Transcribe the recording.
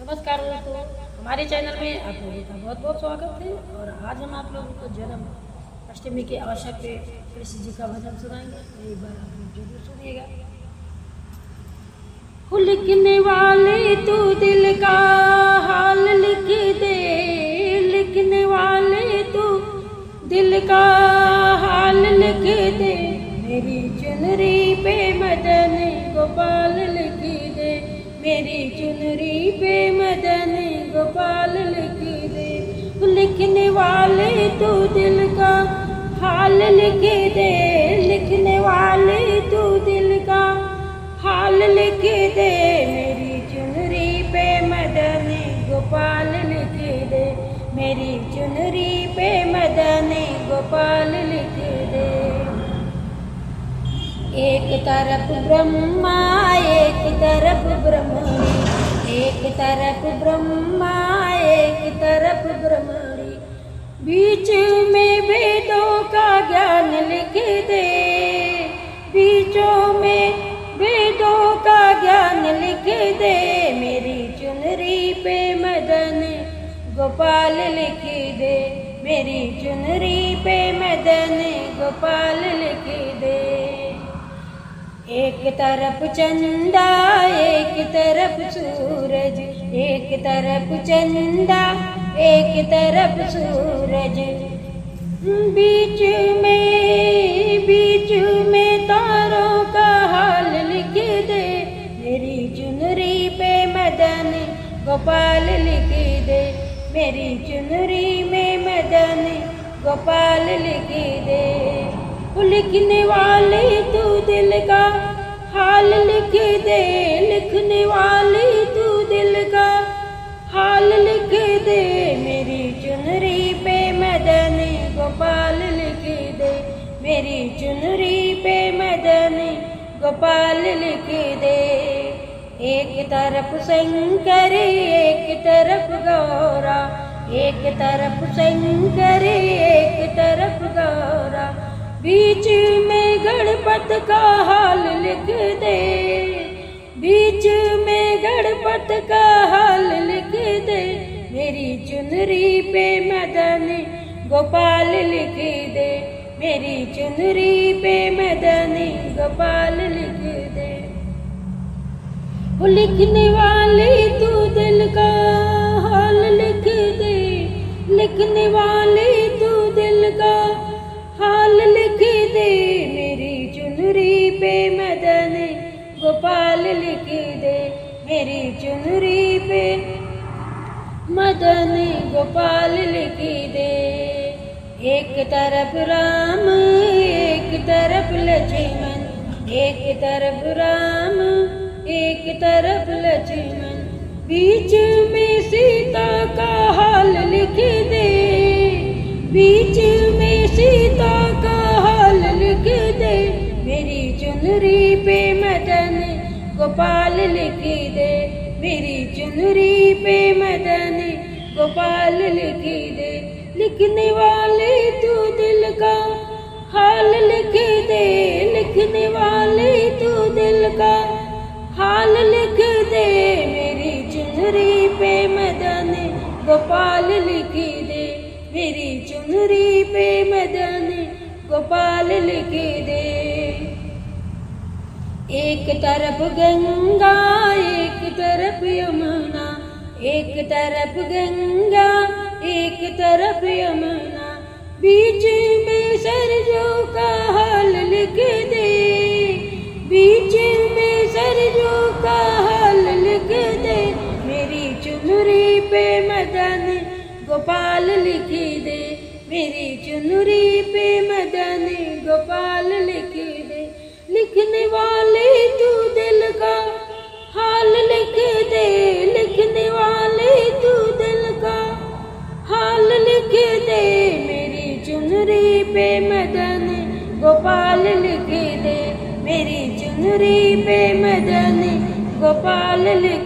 नमस्कार दोस्तों, हमारे चैनल में आप लोगों का बहुत बहुत स्वागत है। और आज हम आप लोगों को जन्म अष्टमी के अवसर पे कृष्ण जी का भजन सुनाएंगे। तो एक बार आप लोग जरूर सुनिएगा। लिखने वाले तू दिल का हाल लिख दे, लिखने वाले तू दिल का हाल लिख दे, मेरी चुनरी पे मदन गोपाल लिख दे, मेरी चुनरी पे मदन गोपाल लिख दे। लिखने वाले तू दिल का हाल लिख दे, लिखने वाले तू दिल का हाल लिख दे, मेरी चुनरी पे मदन गोपाल लिख दे, मेरी चुनरी पे मदन गोपाल लिख दे। एक तरफ ब्रह्मा एक तरफ ब्रह्मणी, एक तरफ ब्रह्मा एक तरफ ब्रह्मणी, बीच में वेदों का ज्ञान लिख दे, बीचों में वेदों का ज्ञान लिख दे, मेरी चुनरी पे मदन गोपाल लिख दे, मेरी चुनरी पे मदन गोपाल लिख दे। एक तरफ चंदा एक तरफ सूरज, एक तरफ चंदा एक तरफ सूरज, बीच में तारों का हाल लिख दे, मेरी चुनरी पे मदन गोपाल लिख दे, मेरी चुनरी में मदन गोपाल लिख दे। लिखने वाले तू दिल का हाल लिख दे, लिखने वाले तू दिल का हाल लिख दे, मेरी चुनरी पे मदन गोपाल लिख दे, मेरी चुनरी पे मदन गोपाल लिख दे। एक तरफ शंकर एक तरफ गौरा, एक तरफ शंकर एक तरफ गौरा, बीच में गणपत का हाल लिख दे, बीच में गणपत का हाल लिख दे, मेरी चुनरी पे मदन गोपाल लिख दे, मेरी चुनरी पे मदन गोपाल लिख दे। लिखने वाले तू दिल का हाल लिख दे, लिखने वाले तू दिल का हाल लिख दे, मेरी चुनरी पे मदन गोपाल लिख दे, मेरी चुनरी पे मदन गोपाल लिख दे। एक तरफ राम एक तरफ लक्ष्मण, एक तरफ राम एक तरफ लक्ष्मण, बीच में सीता का हाल लिख दे, बीच में सीता का हाल लिख दे, मेरी चुनरी पे मदन गोपाल लिख दे, मेरी चुनरी पे मदन गोपाल लिख दे। लिखने वाले तू दिल का हाल लिख दे, लिखने वाले तू दिल का हाल लिख दे, मेरी चुनरी पे मदन गोपाल लिख दे, मेरी चुनरी पे मदन गोपाल लिख दे। एक तरफ गंगा एक तरफ यमुना, एक तरफ गंगा एक तरफ यमुना, बीच में सरजू का हाल लिख दे, बीच में सरजू का हाल लिख दे, मेरी चुनरी पे मदन गोपाल लिख दे, मेरी चुनरी पे मदन गोपाल लिख दे। लिखने वाले तू दिल का हाल लिख दे, लिखने वाले तू दिल का हाल लिख दे, मेरी चुनरी पे मदन गोपाल लिख दे, मेरी चुनरी पे मदन गोपाल लिख